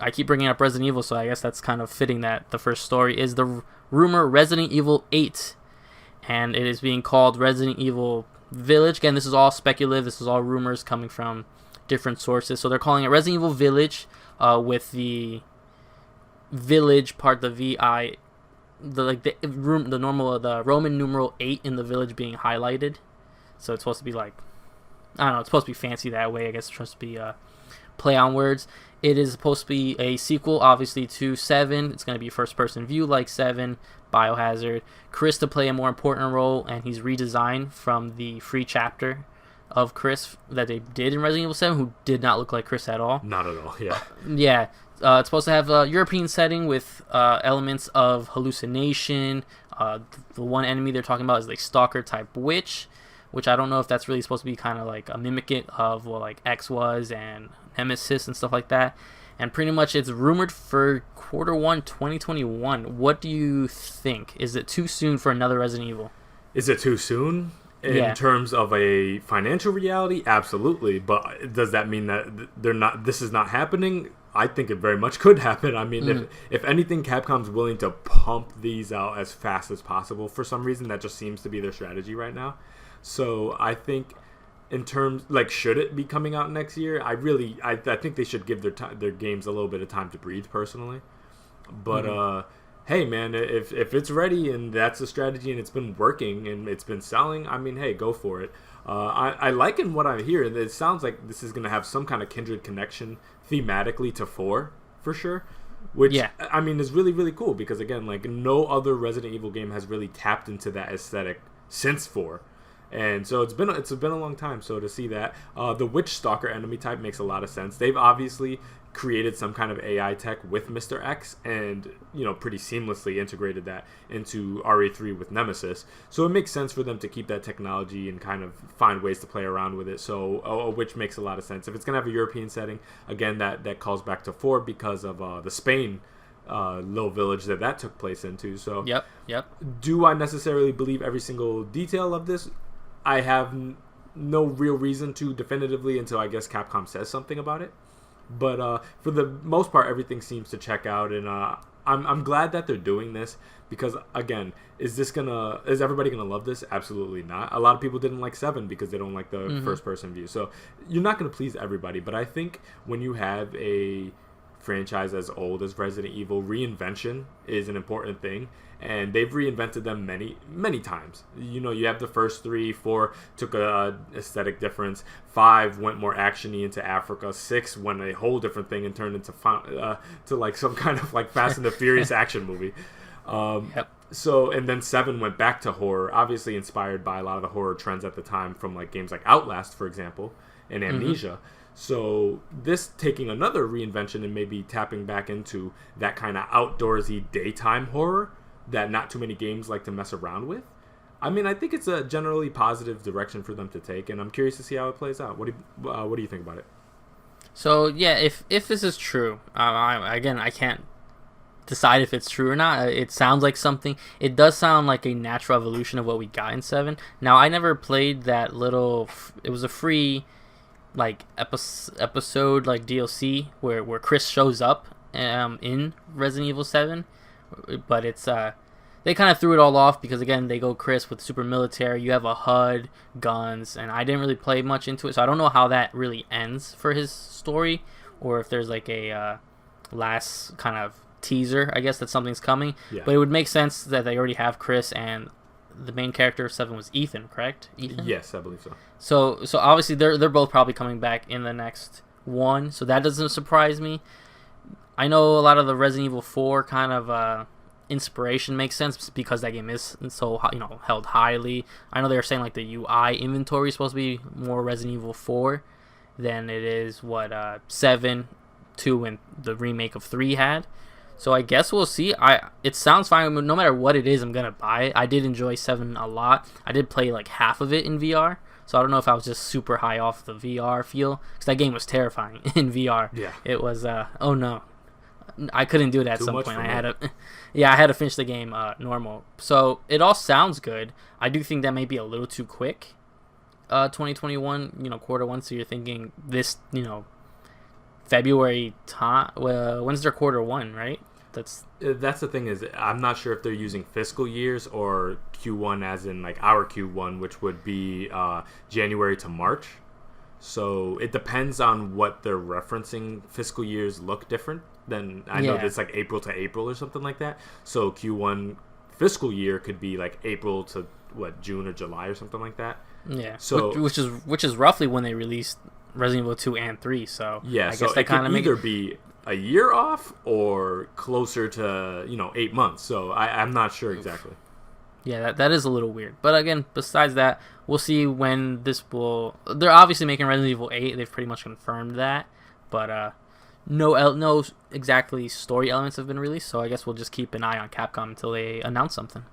I keep bringing up Resident Evil, so I guess that's kind of fitting that the first story is the rumor Resident Evil 8, and it is being called Resident Evil Village. Again, this is all speculative. This is all rumors coming from different sources. So they're calling it Resident Evil Village, with the village part, the VI, the Roman numeral 8 in the village being highlighted. So it's supposed to be like, I don't know, it's supposed to be fancy that way. I guess it's supposed to be play on words. It is supposed to be a sequel, obviously, to 7. It's going to be first-person view like 7, Biohazard. Chris to play a more important role, and he's redesigned from the free chapter of Chris that they did in Resident Evil 7, who did not look like Chris at all. Not at all, yeah. Yeah. It's supposed to have a European setting with elements of hallucination. The one enemy they're talking about is like stalker-type witch, which I don't know if that's really supposed to be kind of like a mimic of what like X was and Nemesis and stuff like that. And pretty much it's rumored for Q1 2021. What do you think? Is it too soon for another Resident Evil? Is it too soon? In terms of a financial reality, absolutely. But does that mean that this is not happening? I think it very much could happen. I mean, if anything, Capcom's willing to pump these out as fast as possible. For some reason, that just seems to be their strategy right now. So I think, in terms like, should it be coming out next year? I think they should give their games a little bit of time to breathe, personally. But hey, man, if it's ready and that's a strategy and it's been working and it's been selling, I mean, hey, go for it. I like in what I hear. It sounds like this is going to have some kind of kindred connection thematically to 4, for sure. Which, I mean, is really, really cool because, again, like, no other Resident Evil game has really tapped into that aesthetic since 4. And so it's been a long time. So to see that, the Witch Stalker enemy type makes a lot of sense. They've obviously created some kind of AI tech with Mr. X and, pretty seamlessly integrated that into RE3 with Nemesis. So it makes sense for them to keep that technology and kind of find ways to play around with it. So which makes a lot of sense. If it's going to have a European setting, again, that calls back to 4 because of the Spain little village that took place into. So Yep. Do I necessarily believe every single detail of this? I have no real reason to definitively until I guess Capcom says something about it. But for the most part, everything seems to check out, and I'm glad that they're doing this because, again, is everybody gonna love this? Absolutely not. A lot of people didn't like 7 because they don't like the first person view. So you're not gonna please everybody. But I think when you have a franchise as old as Resident Evil, reinvention is an important thing. And they've reinvented them many, many times. You have the first 3, 4 took a aesthetic difference. 5 went more actiony into Africa. 6 went a whole different thing and turned into to like some kind of like Fast and the Furious action movie. So, and then 7 went back to horror, obviously inspired by a lot of the horror trends at the time from like games like Outlast, for example, and Amnesia. So this taking another reinvention and maybe tapping back into that kind of outdoorsy daytime horror that not too many games like to mess around with. I mean, I think it's a generally positive direction for them to take, and I'm curious to see how it plays out. What do you think about it? So yeah, if this is true, I can't decide if it's true or not. It sounds like something. It does sound like a natural evolution of what we got in 7. Now, I never played that little. It was a free, like episode like DLC where Chris shows up in Resident Evil 7. But it's they kind of threw it all off because, again, they go Chris with super military. You have a HUD, guns, and I didn't really play much into it, so I don't know how that really ends for his story, or if there's like a last kind of teaser, I guess, that something's coming. Yeah. But it would make sense that they already have Chris, and the main character of 7 was Ethan, correct? Ethan? Yes, I believe so. So obviously they're both probably coming back in the next one, so that doesn't surprise me. I know a lot of the Resident Evil 4 kind of inspiration makes sense because that game is so held highly. I know they were saying like the UI inventory is supposed to be more Resident Evil 4 than it is what 7, 2, and the remake of 3 had. So I guess we'll see. It sounds fine. No matter what it is, I'm gonna buy it. I did enjoy 7 a lot. I did play like half of it in VR. So I don't know if I was just super high off the VR feel because that game was terrifying in VR. Yeah. It was. Oh no. I couldn't do it at some point. I had to finish the game normal. So it all sounds good. I do think that may be a little too quick. 2021, Q1. So you're thinking this, February time. Well, when's their quarter one, right? That's the thing is I'm not sure if they're using fiscal years or Q1 as in like our Q1, which would be January to March. So it depends on what they're referencing. Fiscal years look different than I know it's like April to April or something like that. So Q1 fiscal year could be like April to June or July or something like that. Yeah. So which is roughly when they released Resident Evil 2 and 3. So yeah, I so guess they it could kind of either be a year off or closer to 8 months. So I'm not sure exactly. Yeah, that is a little weird. But again, besides that, we'll see when this will. They're obviously making Resident Evil 8. They've pretty much confirmed that. But no exactly story elements have been released. So I guess we'll just keep an eye on Capcom until they announce something.